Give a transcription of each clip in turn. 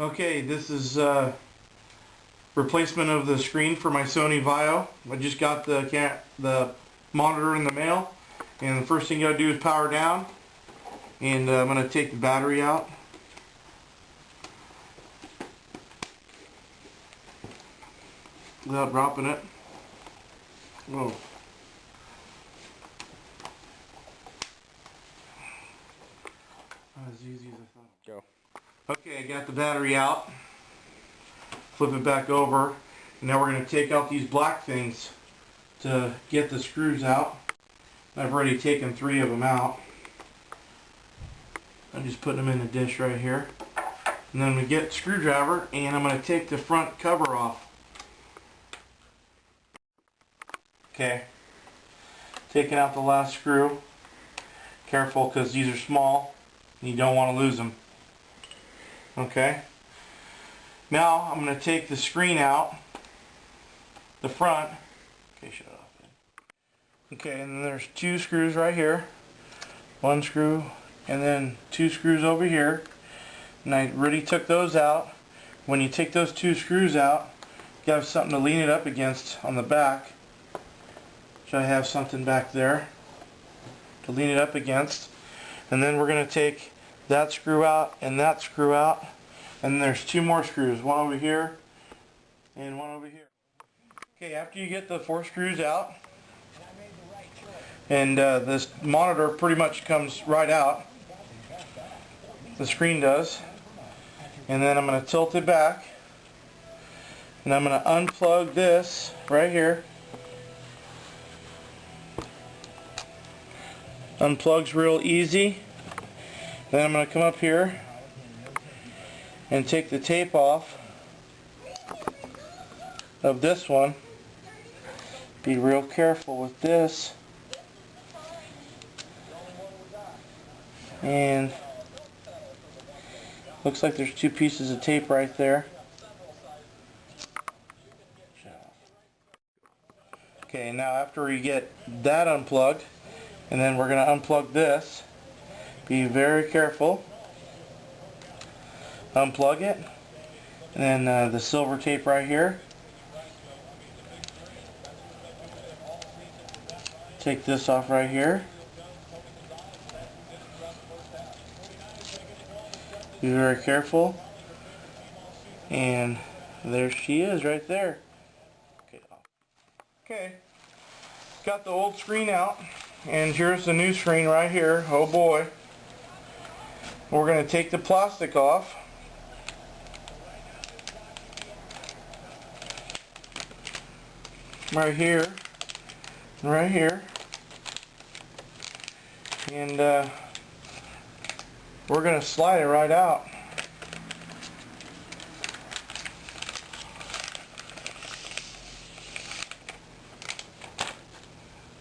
Okay, this is replacement of the screen for my Sony VAIO. I just got the monitor in the mail, and the first thing you gotta do is power down, and I'm gonna take the battery out. Without dropping it. Whoa. Not as easy as I thought. Go. Okay, I got the battery out. Flip it back over. And now we're going to take out these black things to get the screws out. I've already taken 3 of them out. I'm just putting them in the dish right here. And then we get screwdriver, and I'm going to take the front cover off. Okay. Taking out the last screw. Careful, because these are small and you don't want to lose them. Okay. Now I'm going to take the screen out, the front. Okay, shut it off. Okay, and then there's 2 screws right here. 1 screw, and then 2 screws over here. And I already took those out. When you take those 2 screws out, you have something to lean it up against on the back. So I have something back there to lean it up against. And then we're going to take that screw out and that screw out. And there's 2 more screws, one over here and one over here. Okay, after you get the 4 screws out, and this monitor pretty much comes right out, the screen does, and then I'm going to tilt it back, and I'm going to unplug this right here. Unplugs real easy. Then I'm going to come up here and take the tape off of this one. Be real careful with this. And looks like there's 2 pieces of tape right there. Okay, now after we get that unplugged, and then we're going to unplug this. Be very careful. Unplug it, and then the silver tape right here. Take this off right here. Be very careful. And there she is right there. Okay. Got the old screen out, and here's the new screen right here. Oh boy. We're going to take the plastic off. Right here, right here, and we're going to slide it right out.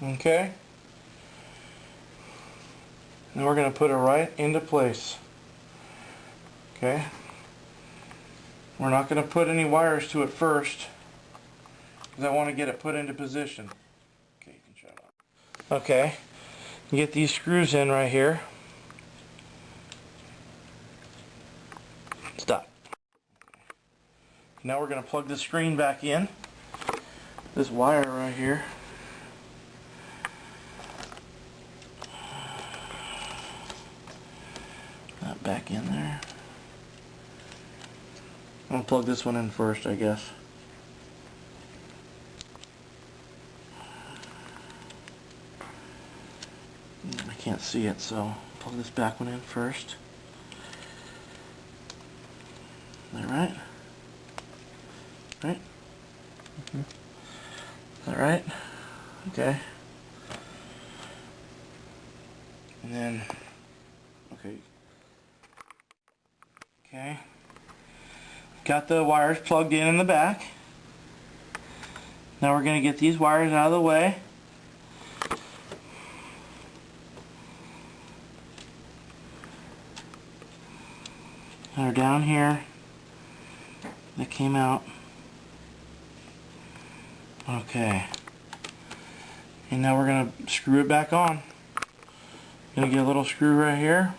Okay, and we're going to put it right into place. Okay, we're not going to put any wires to it first, because I want to get it put into position. Okay, you can shut off. Okay, you get these screws in right here. Stop. Now we're going to plug the screen back in. This wire right here. That back in there. I'm going to plug this one in first, I guess. I can't see it, so plug this back one in first. Is that right? Right? Is that right? Okay. And then, okay. Okay. Got the wires plugged in the back. Now we're going to get these wires out of the way. They're down here. They came out. Okay. And now we're going to screw it back on. Going to get a little screw right here.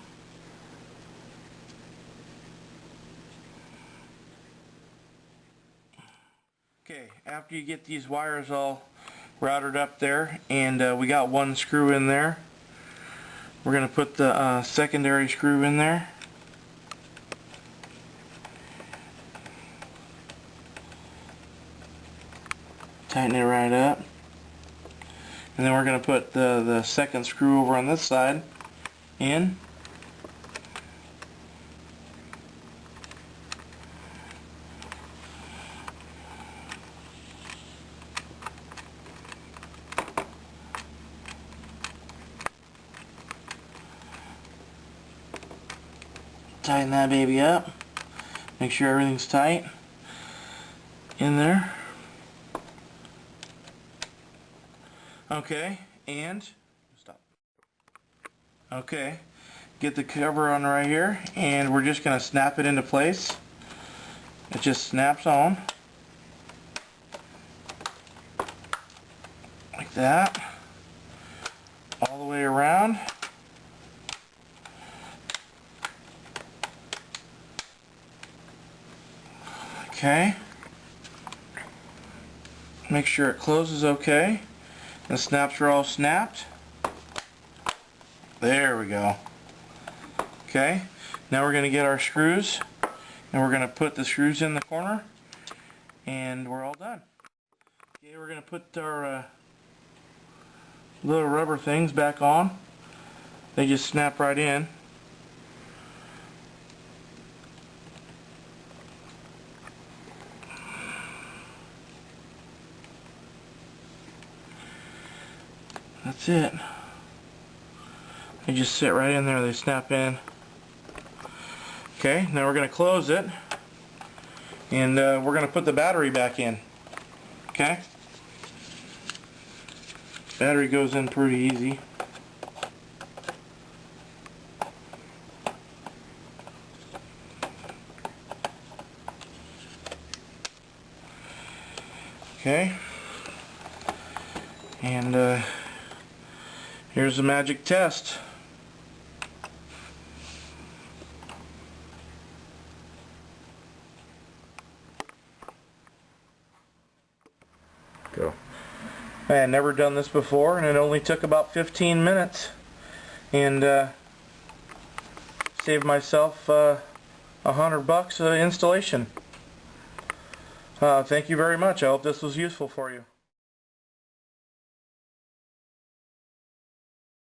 after you get these wires all routed up there, and we got one screw in there, we're going to put the secondary screw in there. Tighten it right up. And then we're going to put the second screw over on this side in. Tighten that baby up. Make sure everything's tight in there. Okay, and stop. Okay, get the cover on right here, and we're just going to snap it into place. It just snaps on like that, all the way around. Okay, make sure it closes okay. The snaps are all snapped. There we go. Okay, now we're going to get our screws, and we're going to put the screws in the corner, and we're all done. Okay, we're going to put our little rubber things back on. They just snap right in. That's it. They just sit right in there, they snap in. Okay, now we're going to close it, and we're going to put the battery back in. Okay? Battery goes in pretty easy. Okay, and here's the magic test. Go. I had never done this before, and it only took about 15 minutes, and saved myself $100 installation. Thank you very much. I hope this was useful for you.